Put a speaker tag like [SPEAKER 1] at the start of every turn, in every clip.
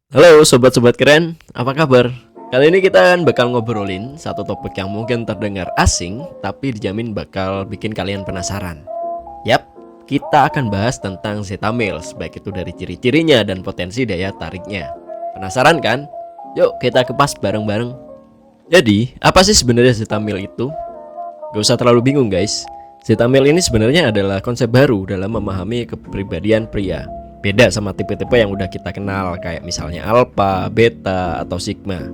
[SPEAKER 1] Halo sobat-sobat keren, apa kabar? Kali ini kita akan bakal ngobrolin satu topik yang mungkin terdengar asing, tapi dijamin bakal bikin kalian penasaran. Yap, kita akan bahas tentang Zeta Males, baik itu dari ciri-cirinya dan potensi daya tariknya. Penasaran kan? Yuk kita kupas bareng-bareng. Jadi, apa sih sebenarnya Zeta Male itu? Gak usah terlalu bingung guys. Zeta Male ini sebenarnya adalah konsep baru dalam memahami kepribadian pria. Beda sama tipe-tipe yang udah kita kenal kayak misalnya alpha, beta, atau sigma.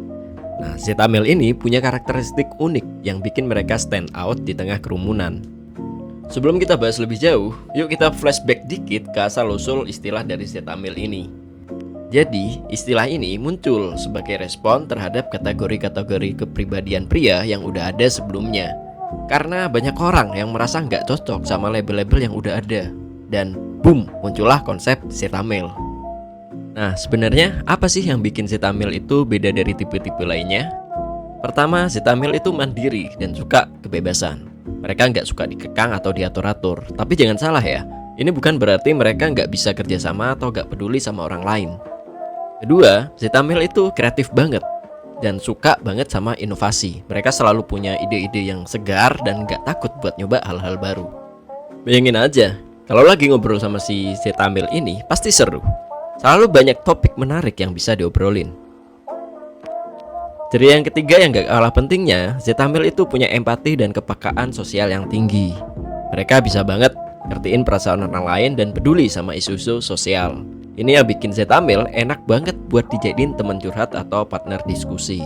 [SPEAKER 1] Nah, Zeta Male ini punya karakteristik unik yang bikin mereka stand out di tengah kerumunan. Sebelum kita bahas lebih jauh, yuk kita flashback dikit ke asal-usul istilah dari Zeta Male ini. Jadi, istilah ini muncul sebagai respon terhadap kategori-kategori kepribadian pria yang udah ada sebelumnya. Karena banyak orang yang merasa nggak cocok sama label-label yang udah ada. Dan boom, muncullah konsep Zeta Male. Nah, sebenarnya apa sih yang bikin Zeta Male itu beda dari tipe-tipe lainnya? Pertama, Zeta Male itu mandiri dan suka kebebasan. Mereka nggak suka dikekang atau diatur-atur. Tapi jangan salah ya, ini bukan berarti mereka nggak bisa kerjasama atau nggak peduli sama orang lain. Kedua, Zeta Male itu kreatif banget dan suka banget sama inovasi. Mereka selalu punya ide-ide yang segar dan nggak takut buat nyoba hal-hal baru. Bayangin aja, kalau lagi ngobrol sama si Zeta Male ini, pasti seru. Selalu banyak topik menarik yang bisa diobrolin. Ciri yang ketiga yang gak kalah pentingnya, Zeta Male itu punya empati dan kepekaan sosial yang tinggi. Mereka bisa banget ngertiin perasaan orang lain dan peduli sama isu-isu sosial. Ini yang bikin Zeta Male enak banget buat dijadiin teman curhat atau partner diskusi.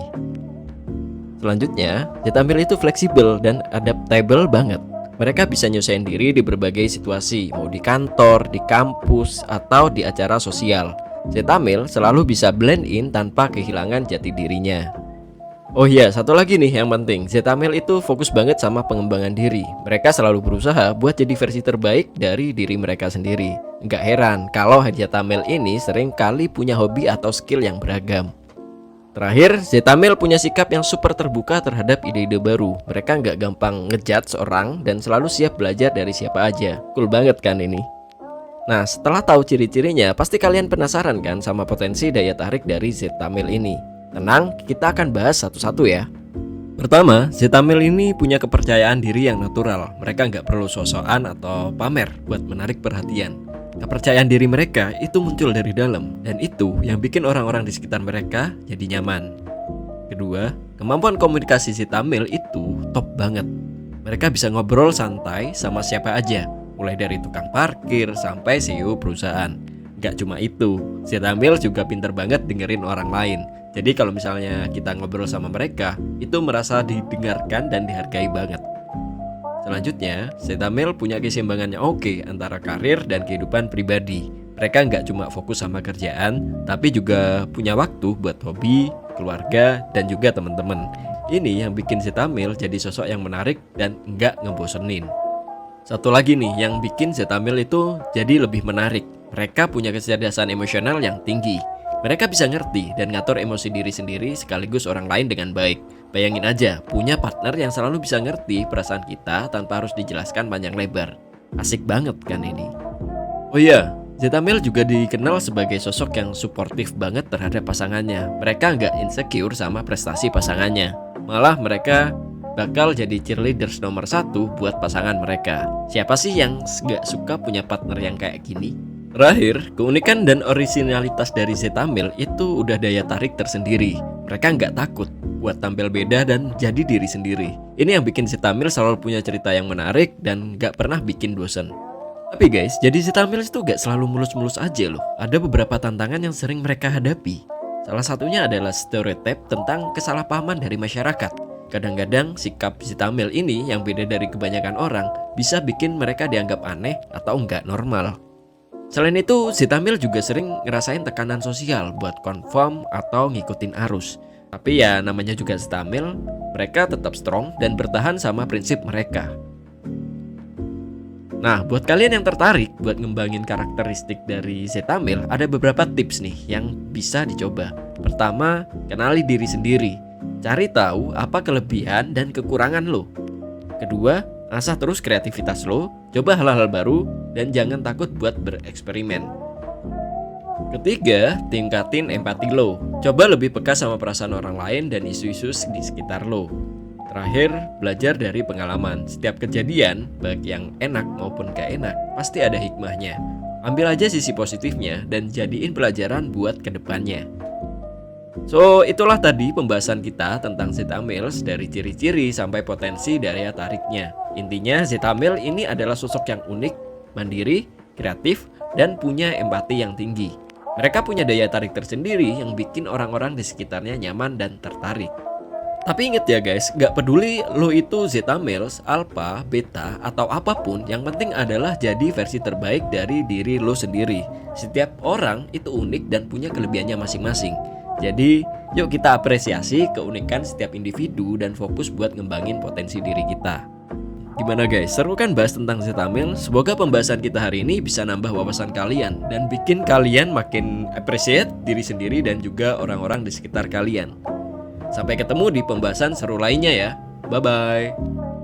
[SPEAKER 1] Selanjutnya, Zeta Male itu fleksibel dan adaptable banget. Mereka bisa nyusahin diri di berbagai situasi, mau di kantor, di kampus, atau di acara sosial. Zeta Male selalu bisa blend in tanpa kehilangan jati dirinya. Oh iya, satu lagi nih yang penting, Zeta Male itu fokus banget sama pengembangan diri. Mereka selalu berusaha buat jadi versi terbaik dari diri mereka sendiri. Nggak heran kalau Zeta Male ini sering kali punya hobi atau skill yang beragam. Terakhir, Zeta Male punya sikap yang super terbuka terhadap ide-ide baru. Mereka nggak gampang ngejudge orang dan selalu siap belajar dari siapa aja. Cool banget kan ini? Nah, setelah tahu ciri-cirinya, pasti kalian penasaran kan sama potensi daya tarik dari Zeta Male ini. Tenang, kita akan bahas satu-satu ya. Pertama, Zeta Male ini punya kepercayaan diri yang natural. Mereka nggak perlu sosokan atau pamer buat menarik perhatian. Kepercayaan diri mereka itu muncul dari dalam, dan itu yang bikin orang-orang di sekitar mereka jadi nyaman. Kedua, kemampuan komunikasi Zeta Male itu top banget. Mereka bisa ngobrol santai sama siapa aja, mulai dari tukang parkir sampai CEO perusahaan. Gak cuma itu, Zeta Male juga pinter banget dengerin orang lain. Jadi kalau misalnya kita ngobrol sama mereka, itu merasa didengarkan dan dihargai banget. Selanjutnya, Zeta Male punya keseimbangannya oke antara karir dan kehidupan pribadi. Mereka nggak cuma fokus sama kerjaan, tapi juga punya waktu buat hobi, keluarga, dan juga teman-teman. Ini yang bikin Zeta Male jadi sosok yang menarik dan nggak ngebosenin. Satu lagi nih yang bikin Zeta Male itu jadi lebih menarik. Mereka punya kecerdasan emosional yang tinggi. Mereka bisa ngerti dan ngatur emosi diri sendiri sekaligus orang lain dengan baik. Bayangin aja, punya partner yang selalu bisa ngerti perasaan kita tanpa harus dijelaskan panjang lebar. Asik banget kan ini? Oh iya, Zeta Male juga dikenal sebagai sosok yang suportif banget terhadap pasangannya. Mereka nggak insecure sama prestasi pasangannya. Malah mereka bakal jadi cheerleaders nomor 1 buat pasangan mereka. Siapa sih yang nggak suka punya partner yang kayak gini? Terakhir, keunikan dan orisinalitas dari Zeta Male itu udah daya tarik tersendiri. Mereka nggak takut buat tampil beda dan jadi diri sendiri. Ini yang bikin Zeta Male selalu punya cerita yang menarik dan nggak pernah bikin bosan. Tapi guys, jadi Zeta Male itu nggak selalu mulus-mulus aja loh. Ada beberapa tantangan yang sering mereka hadapi. Salah satunya adalah stereotip tentang kesalahpahaman dari masyarakat. Kadang-kadang sikap Zeta Male ini yang beda dari kebanyakan orang bisa bikin mereka dianggap aneh atau nggak normal. Selain itu, Zeta Male juga sering ngerasain tekanan sosial buat konform atau ngikutin arus. Tapi ya namanya juga Zeta Male, mereka tetap strong dan bertahan sama prinsip mereka. Nah, buat kalian yang tertarik buat ngembangin karakteristik dari Zeta Male, ada beberapa tips nih yang bisa dicoba. Pertama, kenali diri sendiri. Cari tahu apa kelebihan dan kekurangan lo. Kedua, asah terus kreativitas lo, coba hal-hal baru, dan jangan takut buat bereksperimen. Ketiga, tingkatin empati lo. Coba lebih peka sama perasaan orang lain dan isu-isu di sekitar lo. Terakhir, belajar dari pengalaman. Setiap kejadian, baik yang enak maupun gak enak, pasti ada hikmahnya. Ambil aja sisi positifnya dan jadiin pelajaran buat kedepannya. So, itulah tadi pembahasan kita tentang Zeta Males dari ciri-ciri sampai potensi daya tariknya. Intinya, Zeta Male ini adalah sosok yang unik, mandiri, kreatif, dan punya empati yang tinggi. Mereka punya daya tarik tersendiri yang bikin orang-orang di sekitarnya nyaman dan tertarik. Tapi inget ya guys, gak peduli lo itu Zeta Males, Alpha, Beta, atau apapun, yang penting adalah jadi versi terbaik dari diri lo sendiri. Setiap orang itu unik dan punya kelebihannya masing-masing. Jadi, yuk kita apresiasi keunikan setiap individu dan fokus buat ngembangin potensi diri kita. Gimana guys, seru kan bahas tentang Zeta Male? Semoga pembahasan kita hari ini bisa nambah wawasan kalian dan bikin kalian makin appreciate diri sendiri dan juga orang-orang di sekitar kalian. Sampai ketemu di pembahasan seru lainnya ya. Bye-bye.